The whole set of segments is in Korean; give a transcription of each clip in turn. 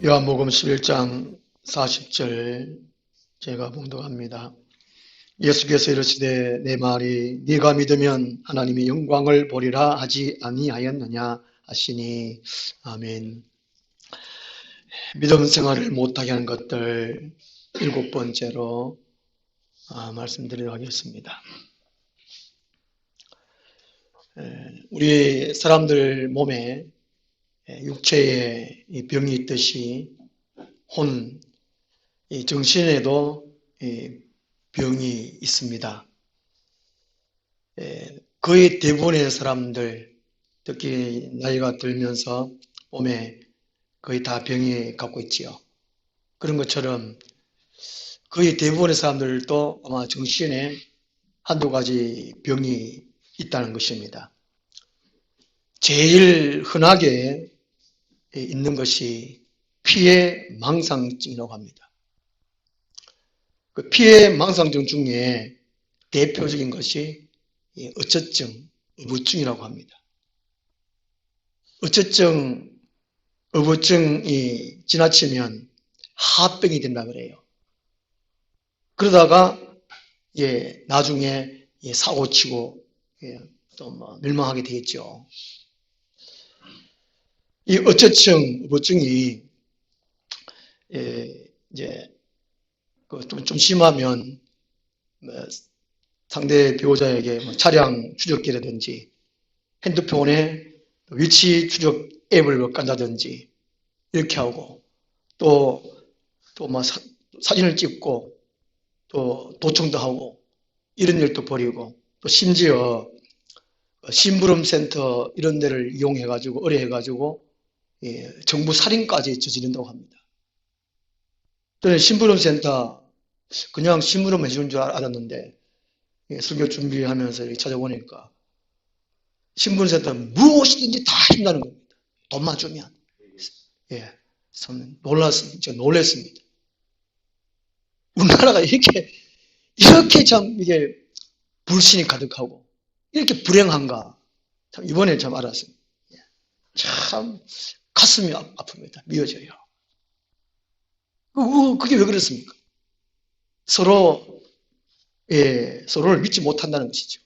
요한복음 11장 40절 제가 봉독합니다. 예수께서 이르시되 내 말이 네가 믿으면 하나님의 영광을 보리라 하지 아니하였느냐 하시니. 아멘. 믿음 생활을 못하게 하는 것들 7번째로 말씀드리도록 하겠습니다. 우리 사람들 몸에 육체에 병이 있듯이 이 정신에도 병이 있습니다. 거의 대부분의 사람들, 특히 나이가 들면서 몸에 거의 다 병이 갖고 있지요. 그런 것처럼 거의 대부분의 사람들도 아마 정신에 한두 가지 병이 있다는 것입니다. 제일 흔하게 있는 것이 피해 망상증이라고 합니다. 그 피해 망상증 중에 대표적인 것이 어처증, 어부증이라고 합니다. 어처증, 어부증이 지나치면 하병이 된다 그래요. 그러다가 나중에 사고치고 또 멸망하게 되겠죠. 이 어처증, 어부증이 이제 좀 심하면 상대 배우자에게 차량 추적기라든지 핸드폰에 위치 추적 앱을 깐다든지 이렇게 하고 또 사진을 찍고 또 도청도 하고 이런 일도 벌이고 또 심지어 심부름센터 이런 데를 이용해가지고 의뢰해가지고 정부 살인까지 저지른다고 합니다. 저는 심부름센터 그냥 심부름 해주는 줄 알았는데 설교 준비하면서 이렇게 찾아보니까 심부름센터 무엇이든지 다 해준다는 겁니다. 돈만 주면. 참 놀랐습니다. 우리나라가 이렇게 참 이게 불신이 가득하고 이렇게 불행한가 참 이번에 참 알았습니다. 참 가슴이 아픕니다. 미어져요. 그게 왜 그렇습니까? 서로를 믿지 못한다는 것이죠.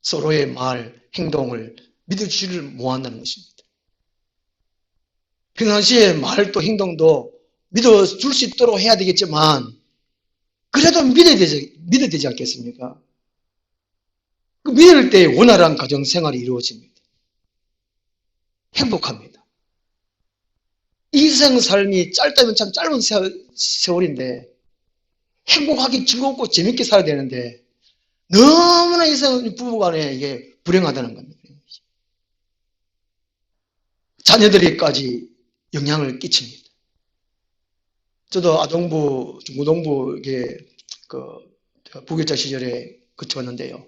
서로의 말, 행동을 믿어주지를 못한다는 것입니다. 평상시에 말도 행동도 믿어줄 수 있도록 해야 되겠지만 그래도 믿어야 되지 않겠습니까? 그 믿을 때 원활한 가정생활이 이루어집니다. 행복합니다. 이생 삶이 짧다면 참 짧은 세월인데 행복하게 즐겁고 재밌게 살아야 되는데 너무나 이생 부부간에 이게 불행하다는 겁니다. 자녀들에게까지 영향을 끼칩니다. 저도 아동부, 중고등부 부교자 시절에 거쳐왔는데요.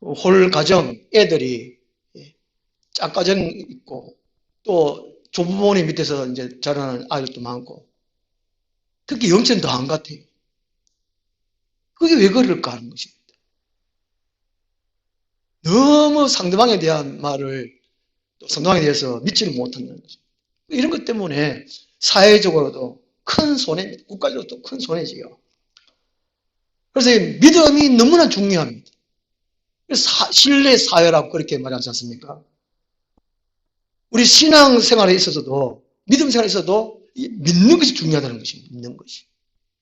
홀 가정 애들이 짝가정 있고 또 조부모님 밑에서 이제 자라는 아이들도 많고 특히 영체는 더 안 같아요. 그게 왜 그럴까 하는 것입니다. 너무 상대방에 대한 말을 또 상대방에 대해서 믿지를 못한다는 거죠. 이런 것 때문에 사회적으로도 큰 손해입니다. 국가적으로도 큰 손해지요. 그래서 믿음이 너무나 중요합니다. 신뢰 사회라고 그렇게 말하지 않습니까? 우리 신앙생활에 있어서도 믿음 생활에 있어서도 믿는 것이 중요하다는 것입니다. 믿는 것이.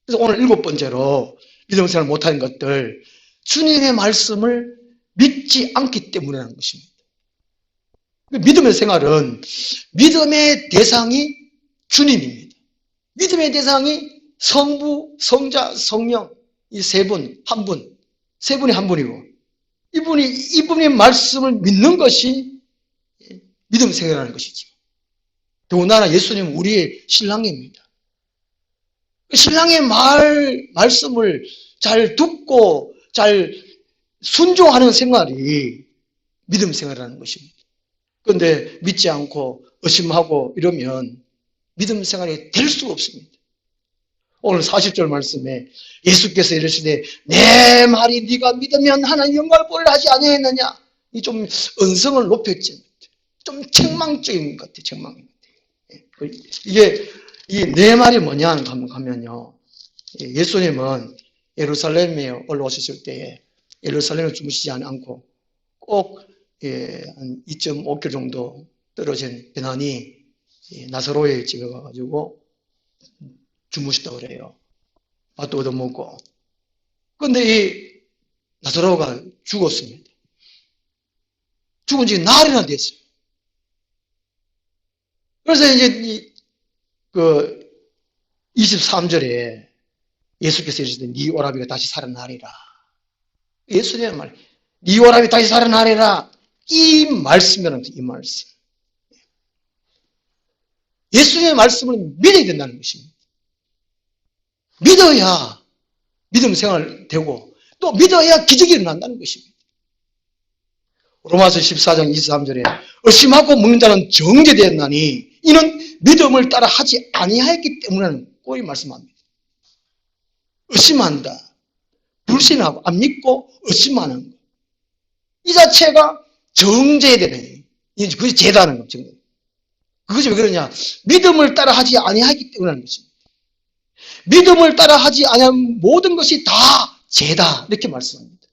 그래서 오늘 7번째로 믿음 생활을 못하는 것들 주님의 말씀을 믿지 않기 때문이라는 것입니다. 믿음의 생활은 믿음의 대상이 주님입니다. 믿음의 대상이 성부, 성자, 성령 이 세 분, 한 분, 세 분이 한 분이고 이분의 말씀을 믿는 것이 믿음 생활이라는 것이죠. 더군다나 예수님은 우리의 신랑입니다. 신랑의 말씀을 잘 듣고 잘 순종하는 생활이 믿음 생활이라는 것입니다. 그런데 믿지 않고 의심하고 이러면 믿음 생활이 될 수가 없습니다. 오늘 40절 말씀에 예수께서 이르시되 내 말이 네가 믿으면 하나님 영광을 보리라 하지 아니하였느냐. 이 좀 언성을 높였지. 좀 책망적인 것 같아요. 책망인 것 같아요. 이게 네 말이 뭐냐 하면요. 예수님은 예루살렘에 올라오셨을 때에 예루살렘에 주무시지 않고 꼭 한 2.5km 정도 떨어진 베나니 나사로에 집에 가가지고 주무셨다고 그래요. 밥도 얻어먹고. 근데 이 나사로가 죽었습니다. 죽은 지 날이나 됐어요. 그래서 이제 그 23절에 예수께서 이르시되 네 오라비가 다시 살아나리라. 예수님의 말, 네 오라비 다시 살아나리라. 이 말씀이라는 이 말씀. 예수님의 말씀을 믿어야 된다는 것입니다. 믿어야 믿음 생활 되고 또 믿어야 기적이 일어난다는 것입니다. 로마서 14장 23절에 의심하고 먹는 자는 정죄되었나니 이는 믿음을 따라 하지 아니하였기 때문이라는 꼴이 말씀합니다. 의심한다. 불신하고 안 믿고 의심하는 것. 이 자체가 정죄되는 그것이 죄다는 겁니다. 그것이 왜 그러냐? 믿음을 따라 하지 아니하기 때문이라는 것입니다. 믿음을 따라 하지 아니하면 모든 것이 다 죄다 이렇게 말씀합니다.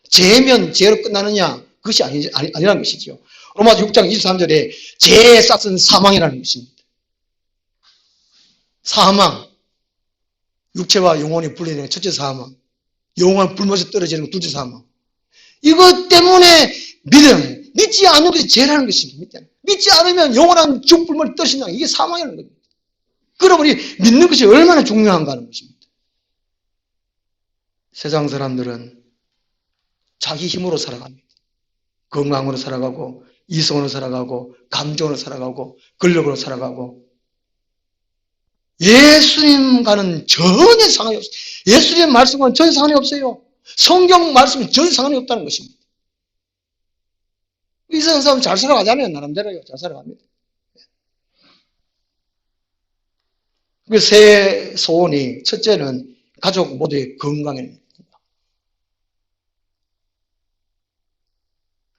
죄면 죄로 끝나느냐? 그것이 아니라는 것이죠. 로마서 6장 23절에 죄의 싹은 사망이라는 것입니다. 사망. 육체와 영혼이 분리되는 첫째 사망. 영혼을 불못에 떨어지는 둘째 사망. 이것 때문에 믿지 않는 것이 죄라는 것입니다. 믿지 않으면 영원한 죽불못에 떨어진다. 이게 사망이라는 겁니다. 그럼 우리 믿는 것이 얼마나 중요한가 하는 것입니다. 세상 사람들은 자기 힘으로 살아갑니다. 건강으로 살아가고 이성으로 살아가고 감정으로 살아가고 권력으로 살아가고 예수님과는 전혀 상관이 없어요. 예수님의 말씀과는 전혀 상관이 없어요. 성경 말씀은 전혀 상관이 없다는 것입니다. 이 세상 사람은 잘 살아가잖아요. 나름대로요. 잘 살아갑니다. 새 소원이 첫째는 가족 모두의 건강입니다.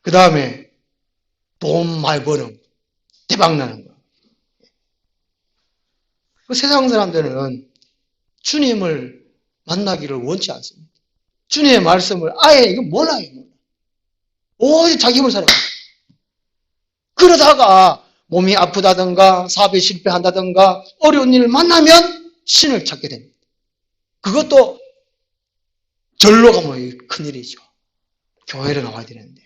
그 다음에 돈 많이 버는 거, 대박 나는 거. 그 세상 사람들은 주님을 만나기를 원치 않습니다. 주님의 말씀을 아예 이거 몰라요. 오직 자기 힘을 살아가요. 그러다가 몸이 아프다든가 사업에 실패한다든가 어려운 일을 만나면 신을 찾게 됩니다. 그것도 절로 가면 큰일이죠. 교회로 나와야 되는데.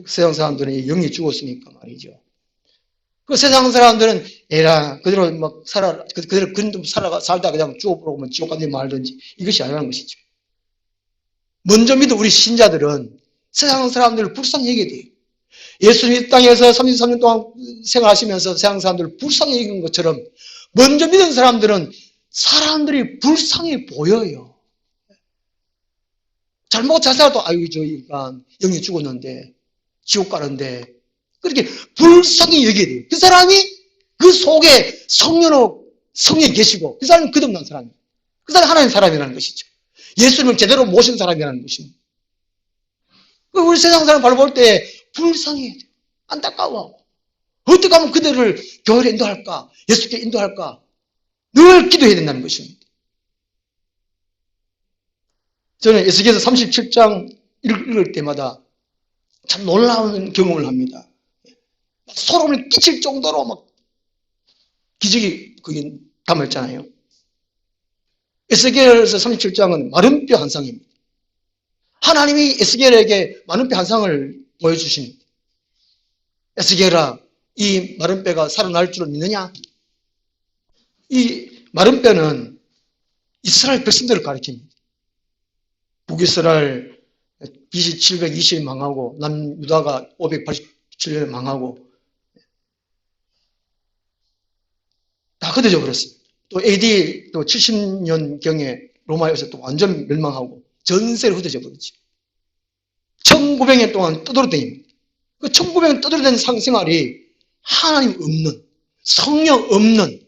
세상 사람들은 영이 죽었으니까 말이죠. 그 세상 사람들은 에라 그대로 막 그대로 살다 그냥 죽어버리면 지옥 가든지 말든지 이것이 아니라는 것이죠. 먼저 믿은 우리 신자들은 세상 사람들을 불쌍히 여겨야 돼요. 예수님 이 땅에서 33년 동안 생활하시면서 세상 사람들을 불쌍히 여긴 것처럼 먼저 믿은 사람들은 사람들이 불쌍히 보여요. 잘 먹고 잘 살아도 아유 저 인간 영이 죽었는데 지옥 가는데 그렇게 불쌍히 여겨야 돼요. 그 사람이 그 속에 성령이 계시고 그 사람은 끝없는 사람이에요. 그 사람이 하나님 사람이라는 것이죠. 예수님을 제대로 모신 사람이라는 것입니다. 우리 세상 사람 바로 볼 때 불쌍해야 돼요. 안타까워. 어떻게 하면 그들을 교회로 인도할까? 예수께 인도할까? 늘 기도해야 된다는 것입니다. 저는 에스겔서 37장 읽을 때마다 참 놀라운 경험을 합니다. 소름을 끼칠 정도로 막 기적이 거기 담아있잖아요. 에스겔서 37장은 마른 뼈 환상입니다. 하나님이 에스겔에게 마른 뼈 환상을 보여주십니다. 에스겔아, 이 마른 뼈가 살아날 줄을 믿느냐? 이 마른 뼈는 이스라엘 백성들을 가리킵니다. 북이스라엘 BC 720년 망하고 남유다가 587년에 망하고 다 흩어져 버렸습니다. 또 AD 또 70년경에 로마에서 또 완전 멸망하고 전세로 흩어져 버렸죠. 1900년 동안 떠돌아다닙니다. 그 1900년 떠돌아다니는 생활이 하나님 없는, 성령 없는,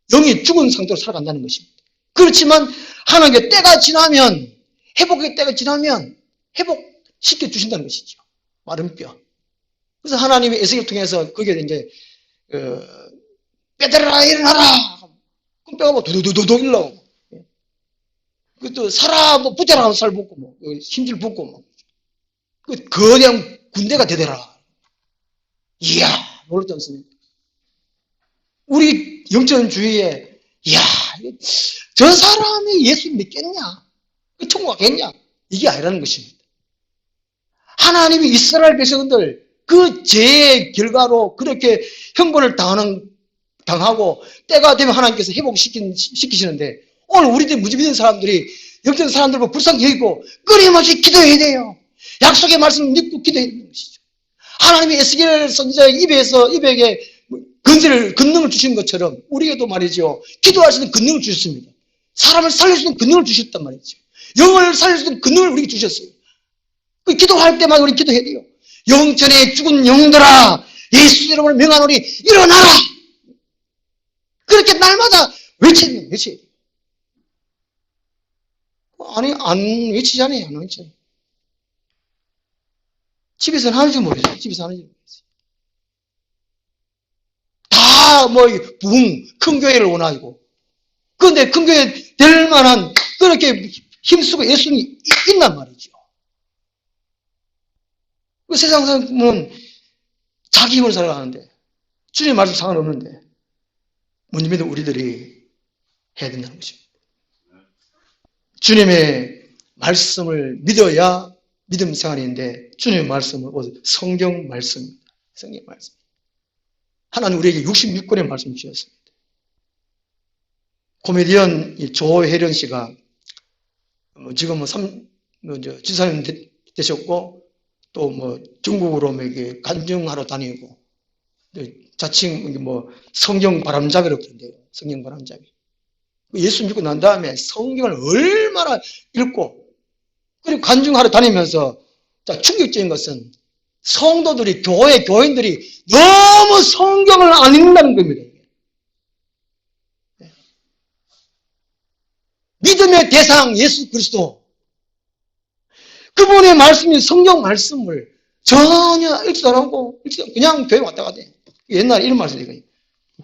영이 죽은 상태로 살아간다는 것입니다. 그렇지만 하나님께 때가 지나면, 회복의 때가 지나면 회복시켜 주신다는 것이죠. 마른 뼈. 그래서 하나님의 에스겔을 통해서 거기에 이제 빼들어라 일어나라. 그럼 뼈가 뭐 두두두두 일러. 그또 살아 뭐 붙여라 하면 살 붙고 뭐 힘줄 붙고 뭐 그냥 군대가 되더라. 이야 놀랐지 않습니까? 우리 영천주의에 이야 저 사람이 예수 믿겠냐? 천국 가겠냐? 이게 아니라는 것입니다. 하나님이 이스라엘 백성들 그 죄의 결과로 그렇게 형벌을 당하고 때가 되면 하나님께서 회복시키시는데 오늘 우리들 무지 믿는 사람들이 영적 사람들과 불쌍히 여기고 끊임없이 기도해야 돼요. 약속의 말씀을 믿고 기도해야 되는 것이죠. 하나님이 에스겔 선지자의 입에게 권능을 주신 것처럼 우리에게도 말이죠. 기도할 수 있는 권능을 주셨습니다. 사람을 살릴 수 있는 권능을 주셨단 말이죠. 영을 살릴 수 있는 권능을 우리에게 주셨어요. 그 기도할 때마다 우리 기도해야 돼요. 영전에 죽은 영들아 예수 이름을 명하노니 일어나라. 그렇게 날마다 외쳐야 돼요. 아니 안 외치잖아요. 안 외쳐요. 집에서는 하는지 모르겠어요. 집에서 하는지 모르겠어요. 다 뭐 큰 교회를 원하고 그런데 큰 교회 될 만한 그렇게 힘쓰고 예수님이 있단 말이죠. 그 세상 사람은 자기 힘으로 살아가는데 주님의 말씀 상관없는데 먼저 믿는 우리들이 해야 된다는 것입니다. 주님의 말씀을 믿어야 믿음 생활인데 주님의 말씀은 성경 말씀입니다. 성경 말씀. 하나님 우리에게 66권의 말씀을 주셨습니다. 코미디언 조혜련 씨가 지금 지사님 되셨고 또 중국으로 이렇게 간증하러 다니고 자칭 성경 바람잡이라고 그러는데요. 성경 바람잡이. 예수 믿고 난 다음에 성경을 얼마나 읽고 그리고 간증하러 다니면서 충격적인 것은 성도들이 교인들이 너무 성경을 안 읽는다는 겁니다. 믿음의 대상 예수 그리스도 그분의 말씀이 성경 말씀을 전혀 읽지도 않고 그냥 교회 왔다 갔다 해요. 옛날에 이런 말씀이거든요.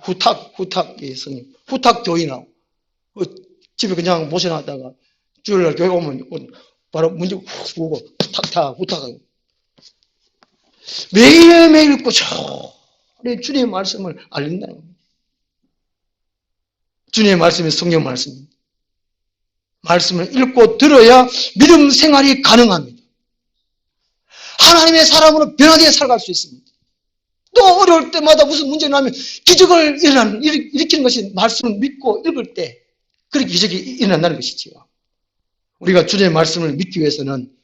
후탁 예수님 후탁 교인하고 집에 그냥 모셔놨다가 주일날 교회 오면 바로 문제 훅 부고 후탁하고 매일매일 읽고 저리 주님의 말씀을 알린다는 겁니다. 주님의 말씀이 성경 말씀입니다. 말씀을 읽고 들어야 믿음 생활이 가능합니다. 하나님의 사람으로 변화되어 살아갈 수 있습니다. 또 어려울 때마다 무슨 문제가 나면 기적을 일으키는 것이 말씀을 믿고 읽을 때 그렇게 기적이 일어난다는 것이지요. 우리가 주님의 말씀을 믿기 위해서는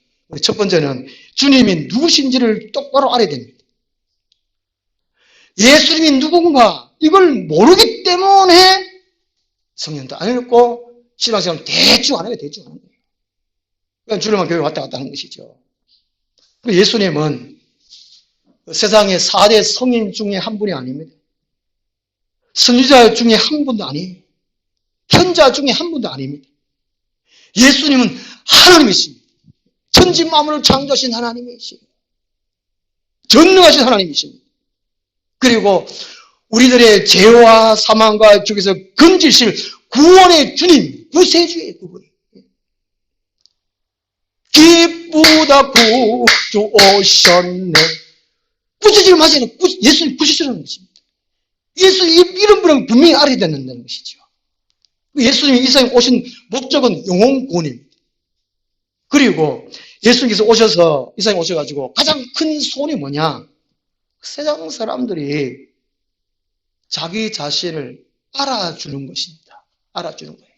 첫 번째는 주님이 누구신지를 똑바로 알아야 됩니다. 예수님이 누군가 이걸 모르기 때문에 성경도 안 읽고 신앙생활 대충 안 해요. 대충 하는 거예요. 그러니까 주일만 교회 왔다 갔다 하는 것이죠. 예수님은 세상의 4대 성인 중에 한 분이 아닙니다. 선지자 중에 한 분도 아니에요. 현자 중에 한 분도 아닙니다. 예수님은 하나님이십니다. 천지 만물을 창조하신 하나님이십니다. 전능하신 하나님이십니다. 그리고 우리들의 죄와 사망과 죽에서 건지실 구원의 주님, 구세주의 그분이. 기쁘다 구주 오셨네. 구세주를 맞이하는 예수님 구세주라는 것입니다. 예수님 이런 분은 분명히 알아야 된다는 것이죠. 예수님이 이 세상에 오신 목적은 영혼 구원입니다. 그리고 예수님께서 오셔서 이 세상에 오셔가지고 가장 큰 소원이 뭐냐? 세상 사람들이 자기 자신을 알아주는 것입니다. 알아주는 거예요.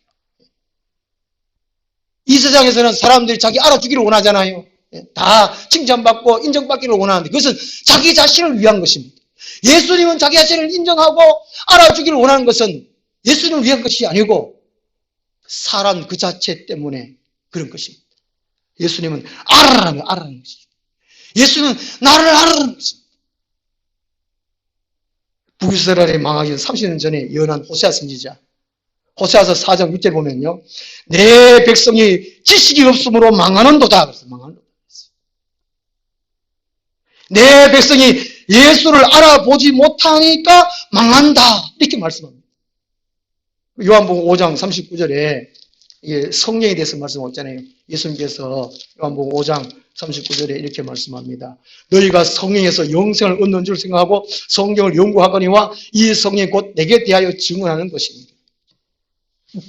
이 세상에서는 사람들이 자기 알아주기를 원하잖아요. 다 칭찬받고 인정받기를 원하는데 그것은 자기 자신을 위한 것입니다. 예수님은 자기 자신을 인정하고 알아주기를 원하는 것은 예수님을 위한 것이 아니고 사람 그 자체 때문에 그런 것입니다. 예수님은 알아라는 것이죠. 예수는 나를 알아라는 것입니다. 북이스라엘이 망하기 전 30년 전에 예언한 호세아 선지자 호세아서 4장 6절 보면요. 내 백성이 지식이 없으므로 망하는도다. 그래서 망하는도다. 내 백성이 예수를 알아보지 못하니까 망한다. 이렇게 말씀합니다. 요한복음 5장 39절에 성령에 대해서 말씀하잖아요. 예수님께서 요한복음 5장 39절에 이렇게 말씀합니다. 너희가 성령에서 영생을 얻는 줄 생각하고 성경을 연구하거니와 이 성령이 곧 내게 대하여 증언하는 것입니다.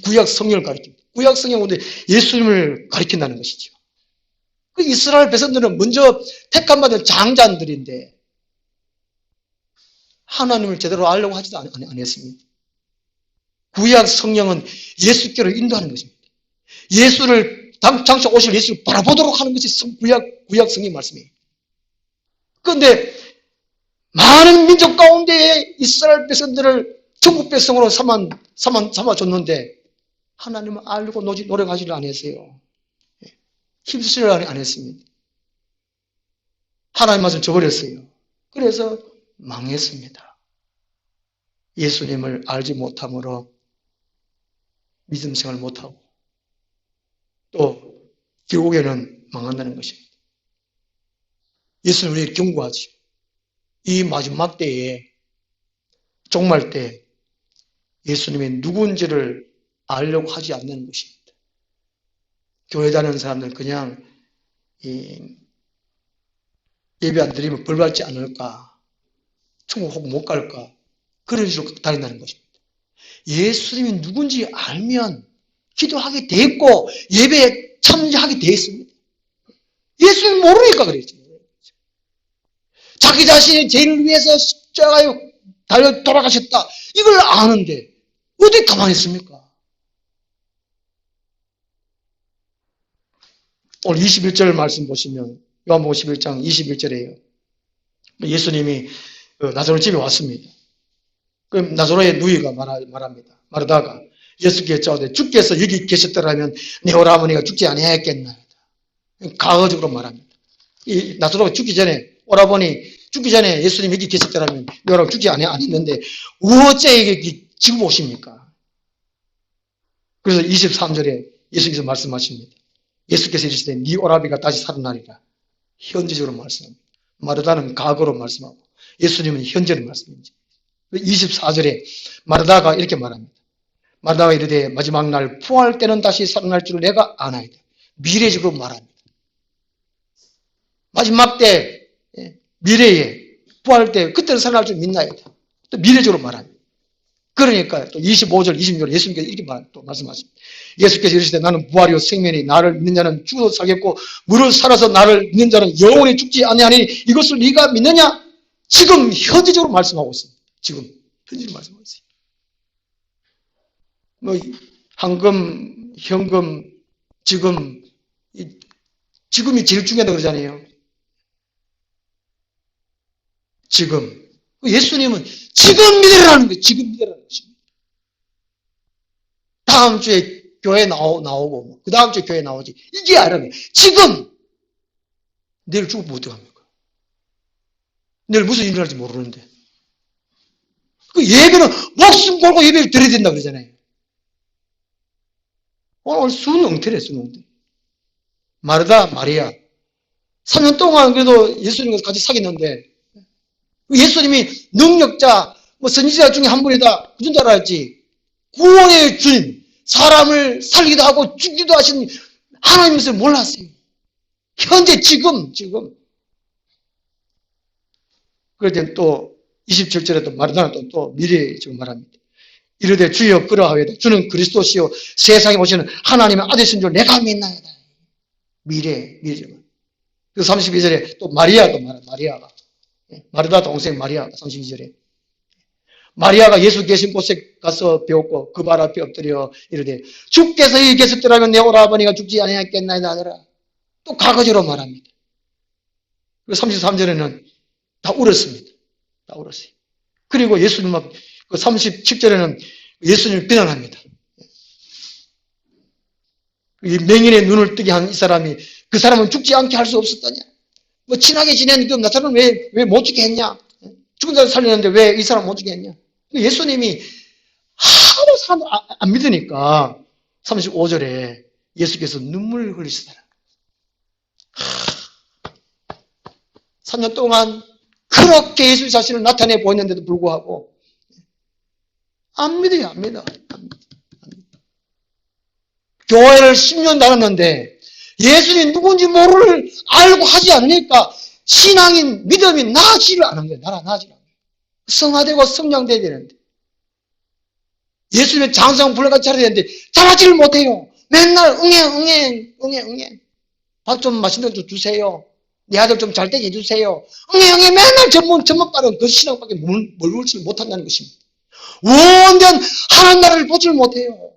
구약 성령을 가리킵니다. 구약 성경은 예수님을 가리킨다는 것이죠. 그 이스라엘 백성들은 먼저 택함받은 장자들인데 하나님을 제대로 알려고 하지도 않았습니다. 구약 성령은 예수께로 인도하는 것입니다. 예수를 장차 오실 예수를 바라보도록 하는 것이 구약 성령 말씀이에요. 그런데 많은 민족 가운데에 이스라엘 백성들을 천국 백성으로 삼아줬는데 하나님을 알고 노력하지를 않았어요. 힘쓰지를 안 했습니다. 하나님 말씀 저버렸어요. 그래서 망했습니다. 예수님을 알지 못함으로 믿음 생활 못하고 또 결국에는 망한다는 것입니다. 예수는 우리에게 경고하죠. 이 마지막 때에 종말 때 예수님이 누군지를 알려고 하지 않는 것입니다. 교회 다니는 사람들 그냥 예배 안 드리면 벌 받지 않을까, 천국 혹 못 갈까, 그런 식으로 다닌다는 것입니다. 예수님이 누군지 알면 기도하게 돼 있고 예배에 참여하게 돼 있습니다. 예수님 모르니까 그랬죠. 자기 자신이 죄를 위해서 십자가에 달려 돌아가셨다. 이걸 아는데 어디 가만히 있습니까? 오늘 21절 말씀 보시면 요한복음 11장 21절이에요. 예수님이 나사로 집에 왔습니다. 그럼 나사로의 누이가 말합니다. 마르다가 예수께 여짜오되 주께서 여기 계셨더라면 내 오라버니가 죽지 아니하였겠나이다. 가어적으로 말합니다. 이 나사로가 죽기 전에 오라버니 죽기 전에 예수님 여기 계셨더라면 내 오라버니 죽지 아니했는데 어째 지금 오십니까? 그래서 23절에 예수께서 말씀하십니다. 예수께서 이르시되 네 오라비가 다시 살아나리라. 현재적으로 말씀합니다. 마르다는 과거로 말씀하고 예수님은 현재로 말씀합니다. 24절에 마르다가 이렇게 말합니다. 마르다가 이르되 마지막 날 부활 때는 다시 살아날 줄 내가 아나이다. 미래적으로 말합니다. 마지막 때 미래에 부활 때 그때는 살아날 줄 믿나이다. 또 미래적으로 말합니다. 그러니까 또 25절, 26절 예수님께서 이렇게 또 말씀하십니다. 예수께서 이르시되 나는 부활이요 생명이 나를 믿는 자는 죽어도 살겠고 무릇 살아서 나를 믿는 자는 영원히 죽지 아니하니 이것을 네가 믿느냐? 지금 현재적으로 말씀하고 있습니다. 지금 현재적으로 말씀하고 있어요. 뭐 황금, 현금, 지금이 제일 중요하다고 그러잖아요. 지금. 예수님은 지금 믿으라는 거예요. 지금 믿으라는 것입니다. 다음 주에 교회 나오고 그 다음 주에 교회 나오지. 이게 아니라면 지금 내일 죽으면 어떡합니까? 내일 무슨 일이 날지 모르는데. 그 예배는 목숨 걸고 예배를 드려야 된다고 그러잖아요. 오늘 수능태래 수능태. 마르다 마리아 3년 동안 그래도 예수님과 같이 사귀었는데 예수님이 능력자, 선지자 중에 한 분이다. 그런 줄 알았지. 구원의 주님, 사람을 살기도 하고 죽기도 하신 하나님을 몰랐어요. 현재 지금. 그럴 땐 또 27절에 또 마르다는 또 미래에 지금 말합니다. 이르되 주여 그러하오이다. 주는 그리스도시요 세상에 오시는 하나님의 아들이신 줄 내가 믿나이다. 미래지만. 그 32절에 또 마리아도 말합니다. 마리아가. 마르다 동생 마리아가 32절에. 마리아가 예수 계신 곳에 가서 배웠고 그 발 앞에 엎드려 이르되 주께서 여기 계셨더라면 내 오라버니가 죽지 아니하였겠나이다 하더라. 또 과거적으로 말합니다. 그리고 33절에는 다 울었습니다. 다 울었어요. 그리고 예수님 그 37절에는 예수님을 비난합니다. 이 맹인의 눈을 뜨게 한 이 사람이 그 사람은 죽지 않게 할 수 없었다냐? 뭐 친하게 지낸 그 나사로는 왜 못 죽게 했냐? 죽은 사람 살렸는데 왜 이 사람 못 죽게 했냐? 예수님이 하도 사람을 안 믿으니까 35절에 예수께서 눈물을 흘리시더라. 3년 동안 그렇게 예수 자신을 나타내 보였는데도 불구하고 안 믿어요. 안 믿어. 교회를 10년 다녔는데 예수님이 누군지 모르를 알고 하지 않으니까 신앙인 믿음이 나아지를 않은 거예요. 나아지를 않은 거예요. 성화되고 성장돼야 되는데 예수님의 장성 불러같이 차려야 되는데 잘하지를 못해요. 맨날 응애 밥 좀 맛있는 거 좀 주세요. 내 아들 좀 잘 되게 해주세요. 응애 맨날 전문 빠른 그 신앙밖에 몰지 못한다는 것입니다. 원전 하나님 나라를 보지를 못해요.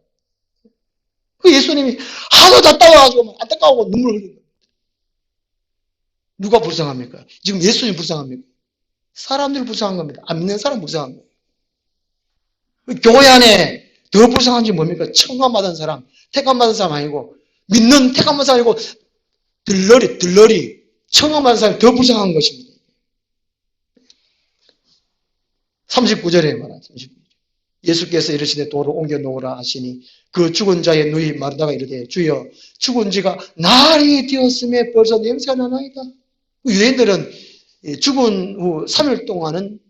그 예수님이 하도 답답해가지고 안타까워하고 눈물 흘리는 거예요. 누가 불쌍합니까? 지금 예수님 불쌍합니까? 사람들이 불쌍한 겁니다. 안 믿는 사람 불쌍한 거예요. 교회 안에 더 불쌍한 게 뭡니까? 청함받은 사람, 택함받은 사람 아니고 믿는 택함받은 사람 아니고 들러리 청함받은 사람이 더 불쌍한 것입니다. 39절에 말합니다. 39절. 예수께서 이르시되 도로 옮겨 놓으라 하시니 그 죽은 자의 누이 마르다가 이르되 주여 죽은 지가 날이 되었음에 벌써 냄새가 나나이다. 유대인들은 죽은 후 3일 동안은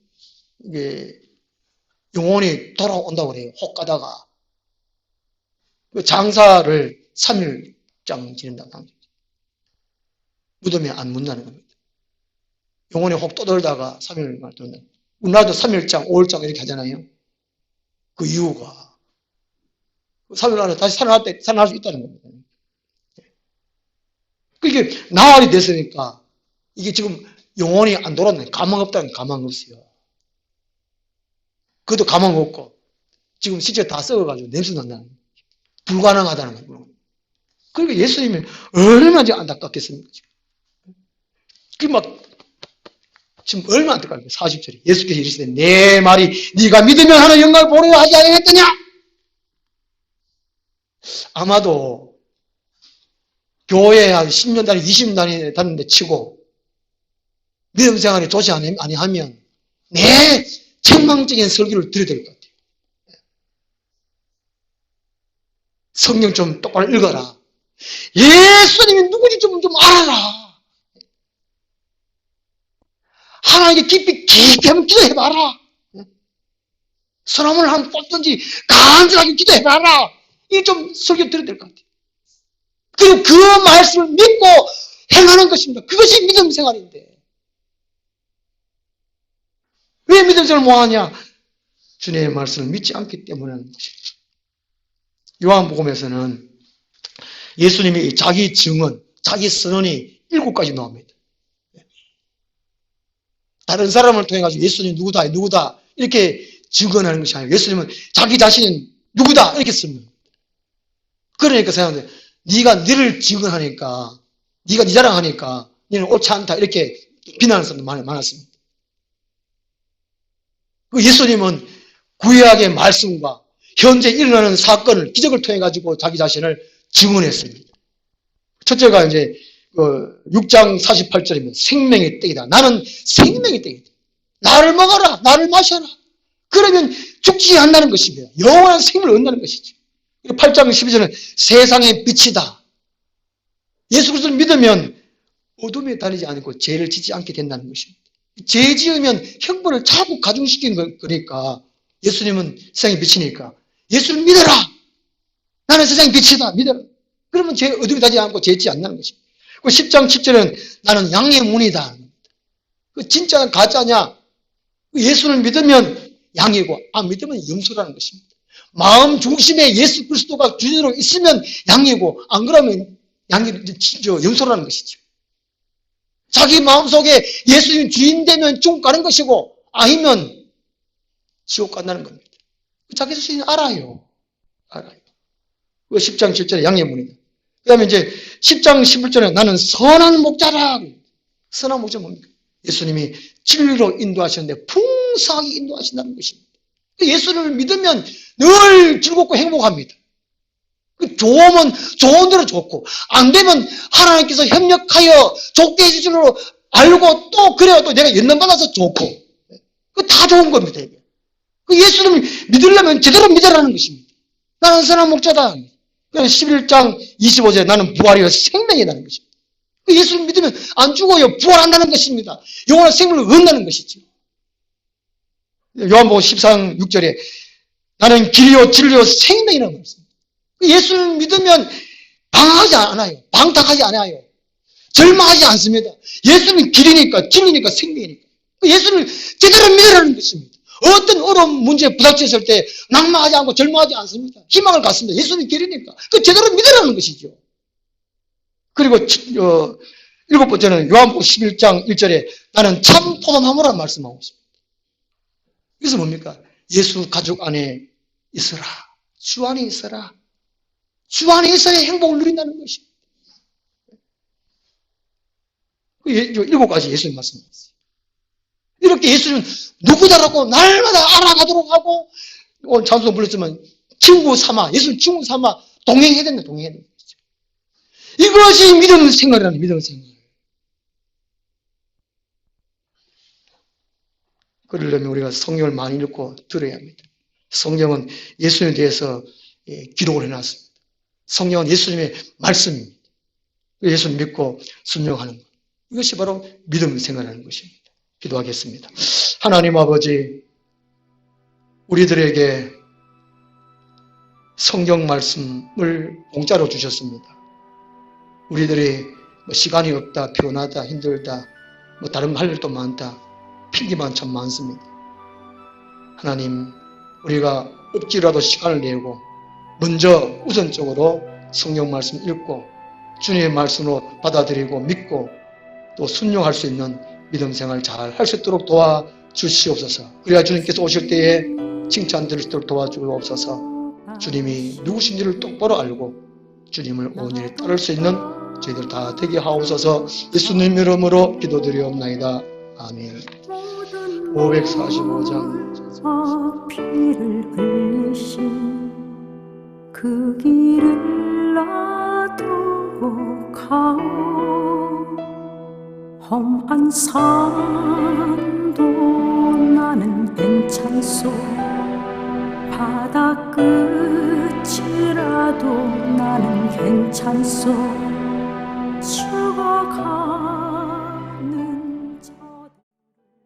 영혼이 돌아온다고 그래요. 혹 가다가 장사를 3일장 지낸다고 무덤에 안 묻는다는 겁니다. 영혼이 혹 떠돌다가 3일만 돌다. 우리나라도 3일장, 5일장 이렇게 하잖아요. 그 이유가 3일 안에 다시 살아날 수 있다는 겁니다. 그게 나흘이 됐으니까 이게 지금 영혼이 안 돌았네. 가망 없다는 가망 없어요. 그것도 가망 없고 지금 실제 다 썩어가지고 냄새 난다는 거예요. 불가능하다는 거예요. 그러니까 예수님이 얼마나 안타깝겠습니까? 지금 얼마나 안타깝습니까? 40절에 예수께서 이르시되 내 말이 네가 믿으면 하는 영광을 보려 하지 아니했더냐? 아마도 교회에 한 10년 단위, 20년 단위 다녔는데 치고 믿음 생활이 좋지 아니하면 내 책망적인 설교를 드려야 될 것 같아요. 성경 좀 똑바로 읽어라. 예수님이 누구지 좀 알아라. 하나님께 깊이 한번 기도해봐라. 소나무를 한번 뽑든지 간절하게 기도해봐라. 이게 좀 설교 드려야 될 것 같아요. 그리고 그 말씀을 믿고 행하는 것입니다. 그것이 믿음 생활인데. 왜 믿음 생활을 못하냐? 주님의 말씀을 믿지 않기 때문에 하는 것입니다. 요한복음에서는 예수님이 자기 증언, 자기 선언이 7가지 나옵니다. 다른 사람을 통해 가지고 예수님 누구다 이렇게 증언하는 것이 아니고 예수님은 자기 자신은 누구다 이렇게 씁니다. 그러니까 생각하는데 네가 너를 증언하니까 네가 네 자랑하니까 너는 옳지 않다 이렇게 비난하는 사람도 많았습니다. 예수님은 구약의 말씀과 현재 일어나는 사건을 기적을 통해 가지고 자기 자신을 증언했습니다. 첫째가 이제 6장 48절이면 생명의 떡이다. 나는 생명의 떡이다. 나를 먹어라. 나를 마셔라. 그러면 죽지 않는다는 것입니다. 영원한 생명을 얻는다는 것이죠. 8장 12절은 세상의 빛이다. 예수 그리스도를 믿으면 어둠에 다니지 않고 죄를 짓지 않게 된다는 것입니다. 죄 지으면 형벌을 자꾸 가중시킨 거니까 예수님은 세상의 빛이니까 예수를 믿어라. 나는 세상의 빛이다. 믿어라. 그러면 죄 어둠에 다니지 않고 죄 짓지 않는다는 것입니다. 10장 10절은 나는 양의 문이다. 진짜 가짜냐? 예수를 믿으면 양이고 안 믿으면 염소라는 것입니다. 마음 중심에 예수 그리스도가 주인으로 있으면 양이고 안 그러면 염소라는 것이죠. 자기 마음속에 예수님 주인 되면 지옥 가는 것이고 아니면 지옥 간다는 겁니다. 자기 자신이 알아요. 10장 7절에 양의 문이다. 그 다음에 이제 10장 11절에 나는 선한 목자라. 선한 목자 뭡니까? 예수님이 진리로 인도하시는데 풍성하게 인도하신다는 것입니다. 예수를 믿으면 늘 즐겁고 행복합니다. 좋으면 좋은 대로 좋고 안 되면 하나님께서 협력하여 좋게 해주신 줄 알고 또 그래야 또 내가 연단받아서 좋고 다 좋은 겁니다. 예수를 믿으려면 제대로 믿으라는 것입니다. 나는 선한 목자다. 11장 25절에 나는 부활이요 생명이라는 것입니다. 예수를 믿으면 안 죽어요. 부활한다는 것입니다. 영원한 생명을 얻는다는 것이죠. 요한복음 14장 6절에 나는 길이요 진리요 생명이라는 말씀입니다. 예수를 믿으면 방황하지 않아요. 방탕하지 않아요. 절망하지 않습니다. 예수는 길이니까 진리니까 생명이니까. 예수를 제대로 믿으라는 것입니다. 어떤 어려운 문제에 부닥쳤을 때 낙망하지 않고 절망하지 않습니다. 희망을 갖습니다. 예수는 길이니까. 제대로 믿으라는 것이죠. 그리고 일곱 번째는 요한복음 11장 1절에 나는 참 포도나무라는 말씀하고 있습니다. 이것은 뭡니까? 예수 가족 안에 있어라. 주 안에 있어라. 주 안에 있어야 행복을 누린다는 것입니다. 일곱 가지 예수님 말씀하셨어요. 이렇게 예수는 누구다라고 날마다 알아가도록 하고, 오늘 찬송 불렀지만 친구 삼아, 예수는 친구 삼아 동행해야 된다, 동행해야 된다. 이것이 믿음 생활이라는 믿음 생활. 그러려면 우리가 성경을 많이 읽고 들어야 합니다. 성경은 예수님에 대해서 기록을 해놨습니다. 성경은 예수님의 말씀입니다. 예수를 믿고 순종하는 것. 이것이 바로 믿음 생활하는 것입니다. 기도하겠습니다. 하나님 아버지, 우리들에게 성경 말씀을 공짜로 주셨습니다. 우리들이 시간이 없다, 피곤하다, 힘들다, 다른 할 일도 많다, 핑계만 참 많습니다. 하나님, 우리가 억지라도 시간을 내고 먼저 우선적으로 성경 말씀 읽고 주님의 말씀으로 받아들이고 믿고 또 순종할 수 있는 믿음 생활 잘 할 수 있도록 도와주시옵소서. 그래야 주님께서 오실 때에 칭찬 드릴 수 있도록 도와주옵소서. 주님이 누구신지를 똑바로 알고 주님을 온전히 따를 수 있는 저희들 다 되게 하옵소서. 예수님 이름으로 기도드리옵나이다. 아멘. 545장 피를 흘리신 그 길을 놔두고 가오. 험한 산도 나는 괜찮소. 바다 끝이라도 나는 괜찮소.